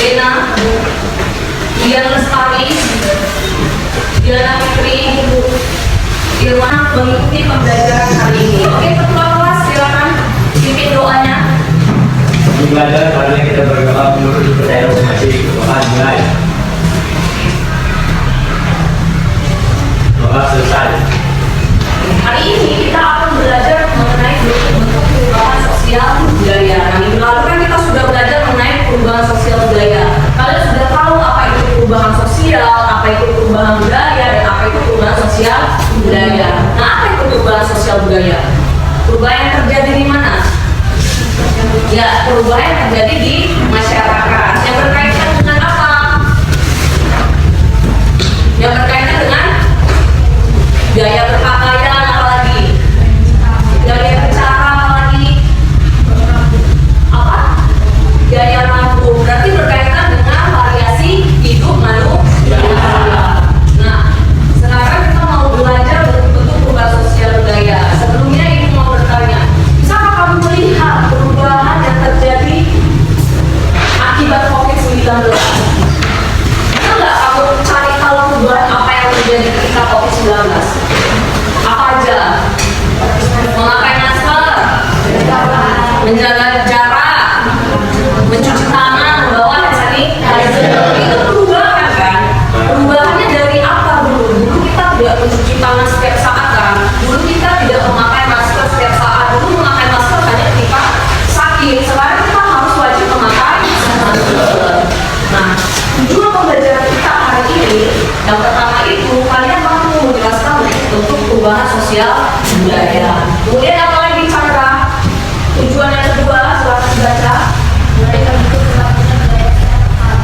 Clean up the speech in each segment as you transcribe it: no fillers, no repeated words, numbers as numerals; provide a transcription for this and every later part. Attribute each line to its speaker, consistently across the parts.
Speaker 1: Lena, Dian Lestari, Diana Fitri, Irwan mengikuti pembelajaran hari ini. Oke, ketua kelas silakan pimpin doanya.
Speaker 2: Belajar karena kita berdoa menurut percaya masing-masing. Doa mulai. Doa selesai.
Speaker 1: Hari ini kita akan belajar mengenai bentuk perubahan sosial budaya. Nah, minggu lalu kan kita sudah belajar mengenai perubahan sosial budaya. Kalian sudah tahu apa itu perubahan sosial, apa itu perubahan budaya, dan apa itu perubahan sosial budaya. Nah, apa itu perubahan sosial budaya? Perubahan yang terjadi di mana? Ya, perubahan yang terjadi di masyarakat. Yang berkaitan dengan apa? Yang berkaitan dengan gaya berpakaian, apalagi gaya berbicara, apalagi apa? Gaya mampu. Berarti berkaitan dengan variasi hidup manusia. Nah, sekarang kita mau belajar bentuk perubahan sosial budaya. Sebelumnya ibu mau bertanya, bisakah kamu melihat perubahan yang terjadi akibat COVID-19? Bisa nggak kamu cari tahu perubahan apa yang terjadi ketika COVID-19? Apa aja? Memakai masker, menjaga jarak, mencuci tangan, membawa hand sanitizer. Itu perubahan kan? Perubahannya dari apa dulu? Dulu kita tidak mencuci tangan setiap saat kan? Dulu kita tidak memakai masker setiap saat. Dulu memakai masker hanya ketika sakit. Sekarang kita harus wajib memakai masker. Nah, tujuan pembelajaran kita hari ini yang pertama itu kalian mampu menjelaskan bentuk perubahan sosial budaya. Kemudian apa lagi Chandra? Tujuan yang kedua, silakan dibaca.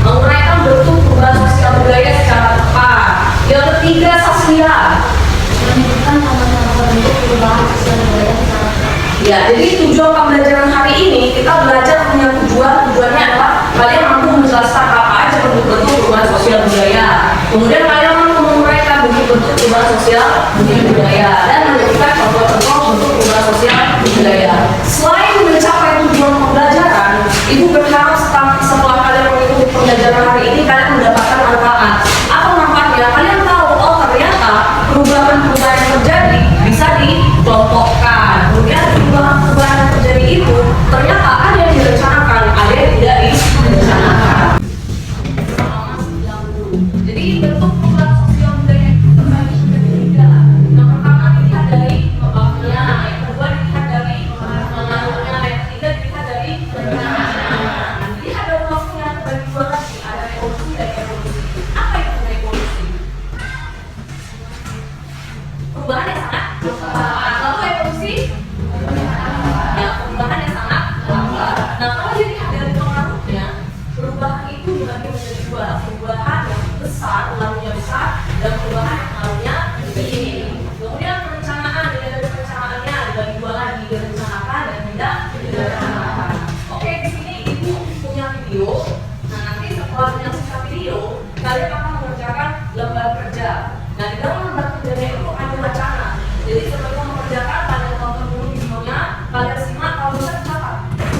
Speaker 1: Menguraikan bentuk perubahan sosial budaya secara tepat. Yang ketiga, Sasmira. Menunjukkan sama-sama bentuk perubahan sosial budaya secara tepat. Ya, jadi tujuan pembelajaran hari ini kita belajar punya tujuannya adalah kalian mampu menjelaskan apa aja bentuk-bentuk perubahan sosial budaya. Kemudian kalian mampu menguraikan bentuk-bentuk perubahan sosial budaya dan memberikan contoh-contoh bentuk perubahan sosial budaya. Selain mencapai tujuan pembelajaran, ibu berharap setelah kalian mengikuti pembelajaran hari ini kalian mendapatkan manfaat. Apa manfaatnya? Kalian tahu, oh ternyata perubahan-perubahan yang terjadi bisa dikelompokkan. Kemudian perubahan-perubahan yang terjadi itu ternyata ada yang direncanakan, ada yang tidak direncanakan. Jadi bentuk perubahan sosial budaya itu terbagi menjadi tiga. Yang pertama dilihat dari pembangunannya, yang kedua dilihat dari pengaruhnya, yang ketiga dilihat dari perencanaannya. Dilihat dari waktunya terbagi dua lagi, ada revolusi dan evolusi. Apa itu revolusi? Perubahan yang sangat lambat. Lalu evolusi? Ya, perubahan yang sangat lambat. Nah, kalau dilihat dari pengaruhnya, perubahan itu dibagi menjadi dua. Perubahan yang besar, pengaruhnya besar, dan perubahan yang pengaruhnya kecil. Kemudian perencanaan, dilihat dari perencanaannya dibagi dua lagi, direncanakan dan tidak direncanakan. Oke, di sini ibu punya video. Nah, nanti setelah menyaksikan video, kalian akan mengerjakan lembar kerja. Nah, di dalam lembar kerjanya itu ada wacana. Jadi sebelum mengerjakan, kalian tonton dulu videonya, kalian simak, kalau bisa catat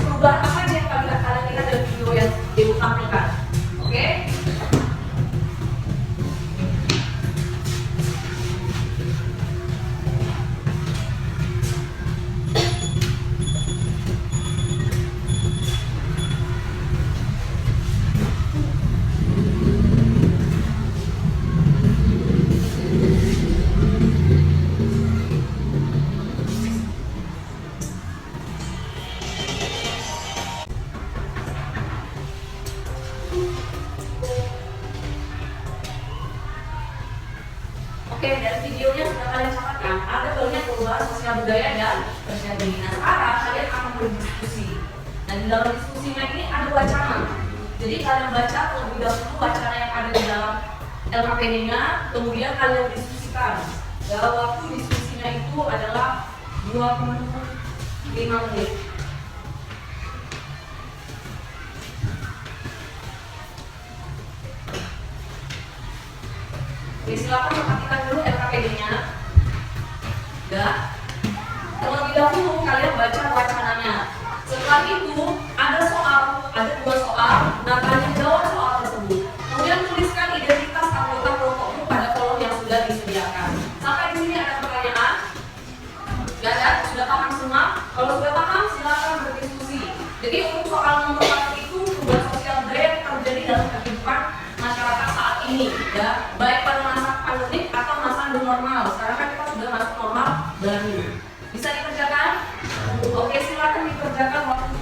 Speaker 1: perubahan apa aja yang kalian lihat dari video yang ibu tampilkan. Oke? Oke, dari videonya sudah kalian catatkan ada banyak perubahan sosial budaya dan terjadi. Nah, sekarang kalian akan berdiskusi. Nah, di dalam diskusinya ini ada wacana. Jadi kalian baca terlebih dahulu wacana yang ada di dalam LKPD-nya, kemudian kalian diskusikan. Dalam waktu diskusinya itu adalah 25 menit. Oke, silakan perhatikan dulu LKPD-nya. Ya. Terlebih dahulu kalian baca wacananya. Setelah itu ada dua soal. Nah, kalian jawab baik pada masa pandemik atau masa new normal. Sekarang kan kita sudah masuk normal baru. Bisa dikerjakan? Oke, silakan dikerjakan waktu.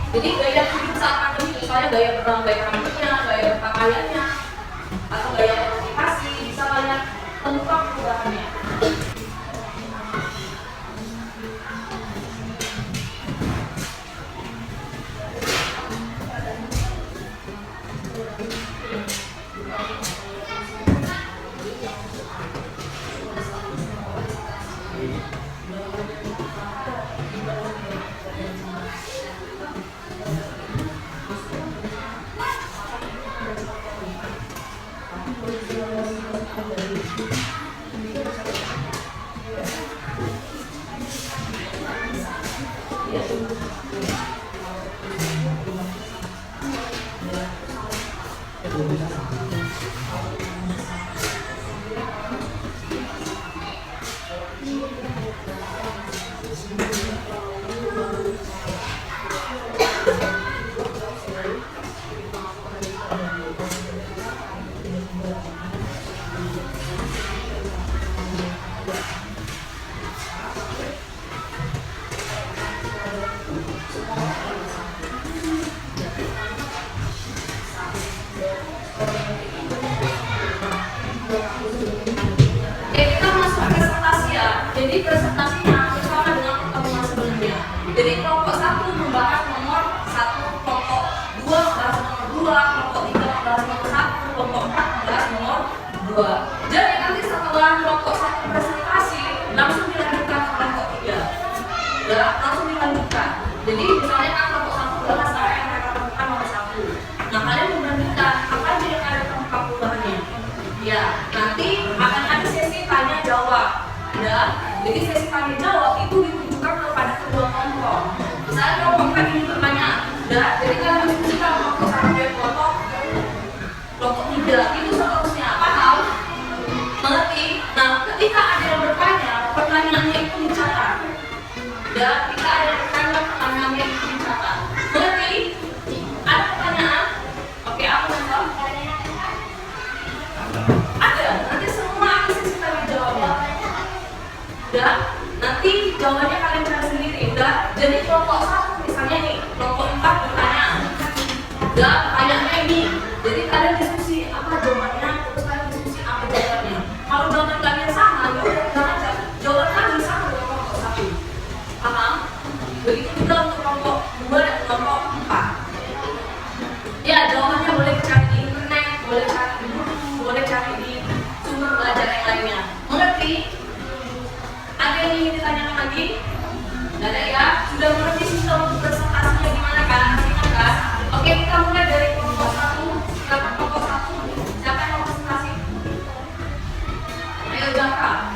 Speaker 1: Jadi gaya hidup saat pandemi, misalnya gaya rambutnya, gaya berpakaiannya, atau gaya komunikasi, bisa kalian temukan perubahannya. Jadi presentasinya sama dengan pertemuan sebelumnya. Jadi kelompok 1 membahas nomor 1, kelompok 2 membahas nomor 2, kelompok 3 membahas nomor 1, kelompok 4 membahas nomor 2. Jadi nanti setelah kelompok 1 presentasi, langsung dilanjutkan ke kelompok 3. Ya, langsung dilanjutkan. Jadi misalnya kan kelompok 1 bahas apa yang mereka temukan nomor 1. Nah, kalian membandingkan apa aja yang kalian temukan perubahannya. Ya, nanti akan ada sesi tanya jawab. Ya, jadi sesi tanya jawab itu ditujukan kepada kedua kelompok. Misalnya kelompok tadi ini bertanya, jadi kalian diskusikan kelompok 1 dan kelompok 3 itu seterusnya. Paham? Mengerti? Nah, ketika ada yang bertanya, pertanyaannya itu dicatat. Ya, ketika ada yang bertanya, pertanyaannya itu dicatat. Mengerti? Ada pertanyaan? Oke, aku menjawab. Ada. Nanti semua ada sesi tanya jawab. Dan nanti jawabannya kalian cari sendiri. Dan jadi kelompok 1 misalnya nih, kelompok 4 bertanya, dan pertanyaannya ini. Jadi kalian diskusi apa jawabannya, terus kalian diskusi apa jawabannya. Kalau jawaban kalian sama, ya udah bilang aja jawaban kalian sama dengan kelompok 1. Paham? Begitu juga untuk kelompok 2 dan kelompok 4. Ya, jawabannya boleh cari di internet, boleh cari di buku, boleh cari di sumber belajar yang lainnya. Mengerti? Ada yang ingin ditanyakan lagi? Nggak ada ya? Sudah mengerti sistem presentasinya gimana kan? Ingat kan? Oke, kita mulai dari kelompok 1. Silakan kelompok 1. Siapa yang mau presentasi? Ayo Zahra.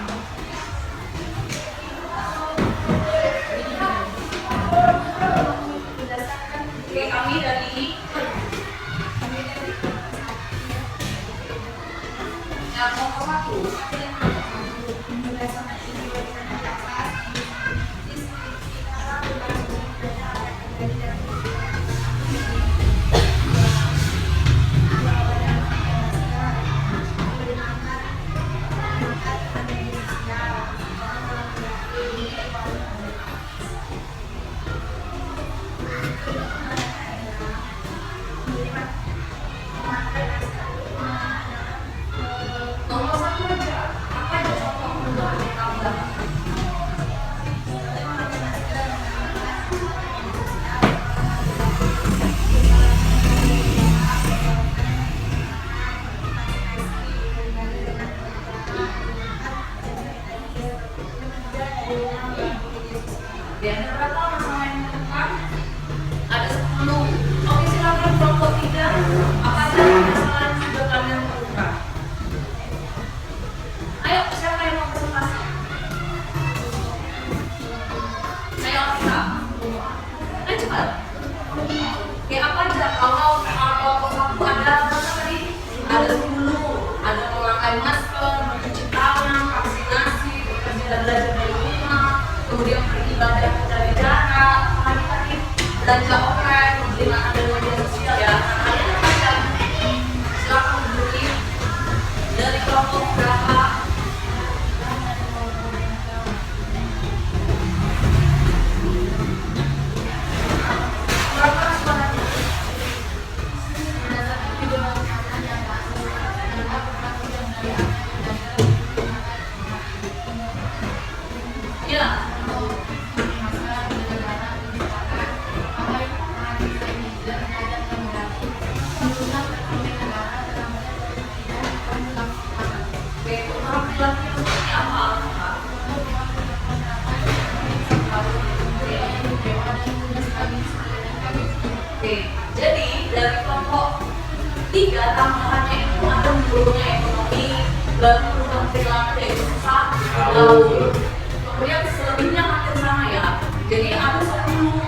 Speaker 1: Oke, kami dari ya, kelompok 1. Nomor 1 aja. Apa aja contoh perubahan yang kamu dapat? Dan berapa masalah yang ditemukan? Ada 10. Oke, silakan kelompok 3. Apa aja masalah yang sudah kalian temukan? Ayo, siapa yang mau presentasi? Ayo, kita. Ayo cepat. Oke, apa aja? Kalau kelompok 1 ada apa tadi? Ada 10. Ada memakai masker, mencuci tangan, vaksinasi, bekerja dan belajar dari rumah, kemudian beribadah mencari jarak, apalagi tadi belanja online, membeli makanan dan media sosial ya. Kalian apa aja? Silakan beri dari kelompok berapa? Berapa suaranya? Ya. Oke, keterampilannya seperti apa? Oke, jadi dari kelompok 3 tambahannya itu ada menurunnya ekonomi, lalu perubahan perilaku yaitu susah, lalu kemudian selebihnya hampir sama ya. Jadi ada 10,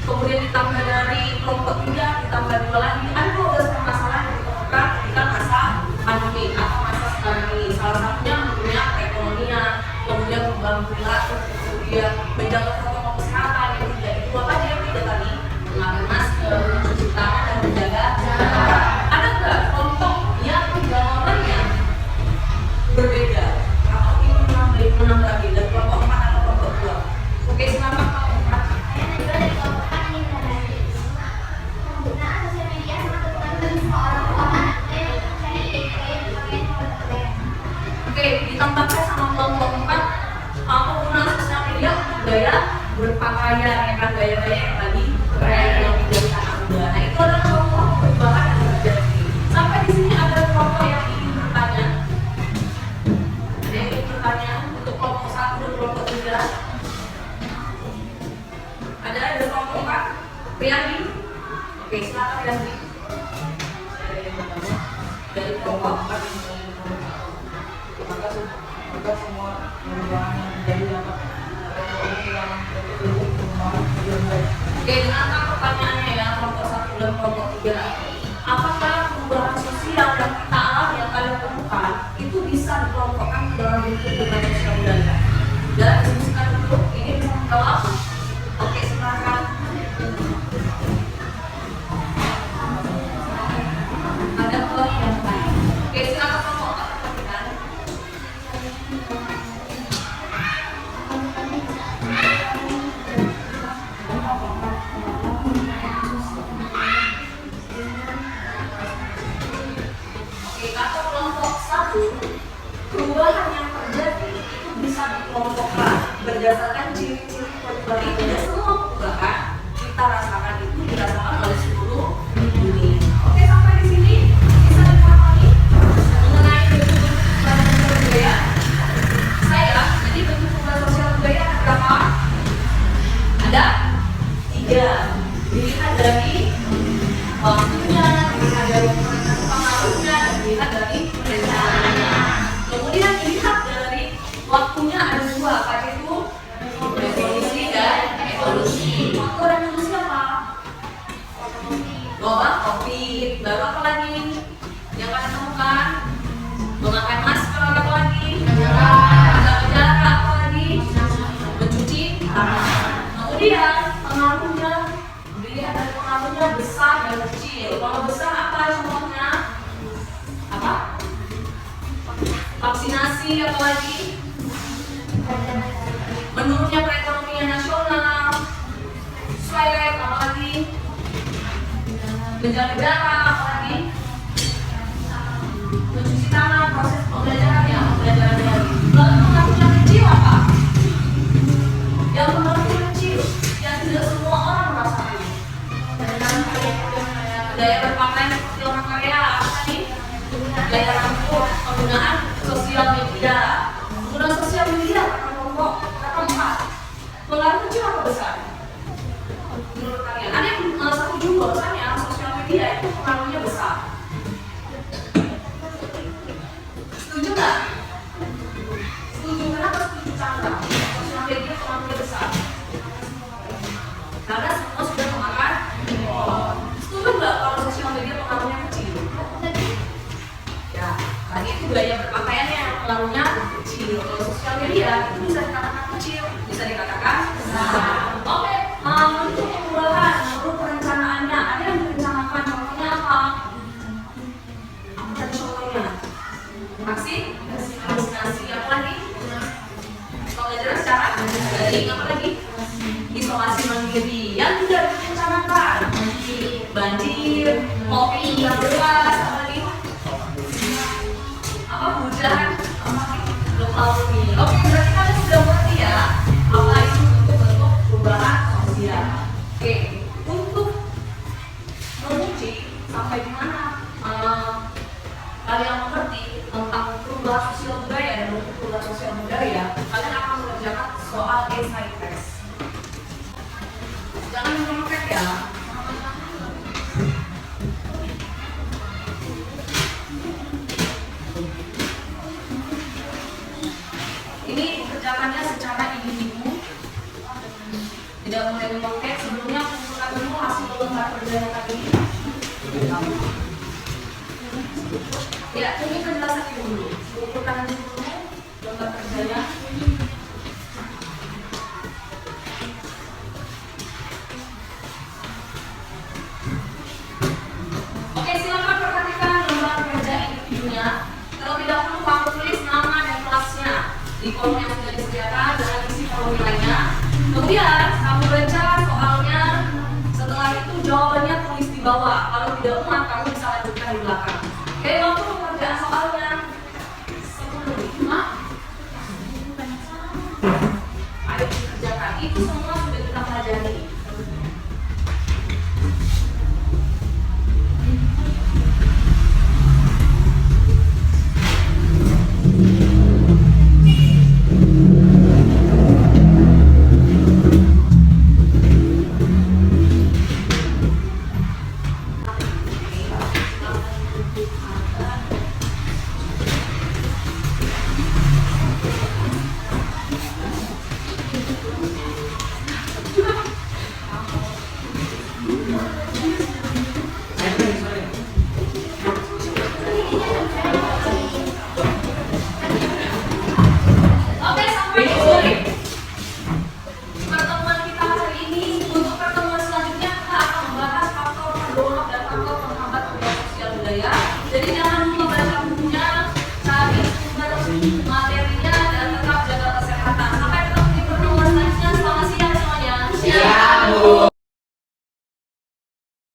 Speaker 1: kemudian ditambah dari kelompok 3 ditambah 2 lagi, ada 12 permasalahan yang ditemukan ketika masa pandemi atau masa sekarang ini. Salah satunya menurunnya perekonomian, kemudian perubahan perilaku, kemudian menjaga protokol kesehatan. Yang tidak itu apa aja yang tidak tadi? Memakai masker, mencuci tangan dan menjaga jarak. Ada nggak kelompok yang gambarannya berbeda atau ingin menambah lagi dari kelompok 4 atau kelompok 2? Oke, silakan kelompok 4.
Speaker 3: Penggunaan sosial media sangat berpengaruh semua orang.
Speaker 1: Oke, ditambahkan sama kelompok 4 penggunaan sosial media untuk gaya berpakaian, ya kan, gaya-gaya yang tadi tren yang menjadi anak muda. Nah, itu adalah kelompok perubahan yang terjadi. Sampai di sini ada kelompok yang ingin bertanya. Ada yang ingin bertanya untuk kelompok 1 dan kelompok 3. Ada dari kelompok 4? Priyandi? Oke, silakan Priyandi. Dari kelompok 4.
Speaker 4: Maka semua perubahan yang terjadi dapat
Speaker 1: Oke, dengarkan pertanyaannya ya, kelompok 1 dan kelompok 3. Apakah perubahan sosial yang kita alami yang kalian temukan itu bisa dikelompokkan ke dalam bentuk perubahan sosial budaya? Dan diskusikan dulu, ini bisa menjawab. Oke, silakan. Ada kelompok yang lain. Oke, silakan kelompok 4 perhatikan. Oke, kata kelompok 1, perubahan yang terjadi itu bisa dikelompokkan berdasarkan ciri-ciri perubahan itu. Dan semua perubahan kita rasakan itu dirasakan oleh seluruh dunia. Oke, sampai di sini bisa dipahami mengenai bentuk perubahan sosial budaya. Saya, jadi bentuk perubahan sosial budaya ada berapa? menjaga jarak, apalagi mencuci tangan, proses pembelajarannya, lalu mengatur yang kecil apa? Yang mengatur kecil, yang tidak semua orang merasakan. Gaya berpakaian seperti orang Korea, apa tadi? Gaya rambut, penggunaan sosial media. Penggunaan sosial media, kata 4. Pengaruh kecil atau besar? Menurut kalian, ada yang setuju bahwasanya sosial media itu pengaruhnya besar. Setuju nggak? Setuju, kenapa setuju Chandra? Sosial media pengaruhnya besar. Karena semua sudah memakan. Setuju nggak kalau sosial media pengaruhnya kecil? Ya, tadi itu gaya berpakaiannya pengaruhnya kecil. Kalau sosial media itu bisa dikatakan kecil, bisa dikatakan besar. Oke, untuk perubahan, menurut perencanaannya, ada yang direncanakan contohnya apa? Apa tadi contohnya? Vaksinasi, apa lagi? Kalau nggak jelas cara, dari apa lagi? Isolasi mandiri yang tidak direncanakan. Banjir, COVID-19, apa lagi? Apa hujan? Belum tahu nih. Oke, berarti kalian sudah mengerti ya apa itu bentuk perubahan sosial. Oke, untuk menguji sampai di mana kalian mengerti tentang perubahan sosial budaya dan bentuk perubahan sosial budaya, kalian akan mengerjakan soal essay test. Jangan menyontek ya. Ini dikerjakannya secara individu, tidak boleh menyontek. Sebelumnya kumpulkan dulu hasil lembar kerjanya tadi. Ya, ini penjelasan dulu. Kumpulkan dulu lembar kerjanya. Oke, silakan perhatikan lembar kerja individunya. Terlebih dahulu kamu tulis nama dan kelasnya di kolom yang sudah disediakan dengan isi kolom nilainya. Kemudian kamu baca soalnya. Setelah itu jawabannya tulis di bawah. Kalau tidak muat, kamu bisa lanjutkan di belakang. Oke, waktu pengerjaan soalnya 10 menit. Ayo dikerjakan. Itu semua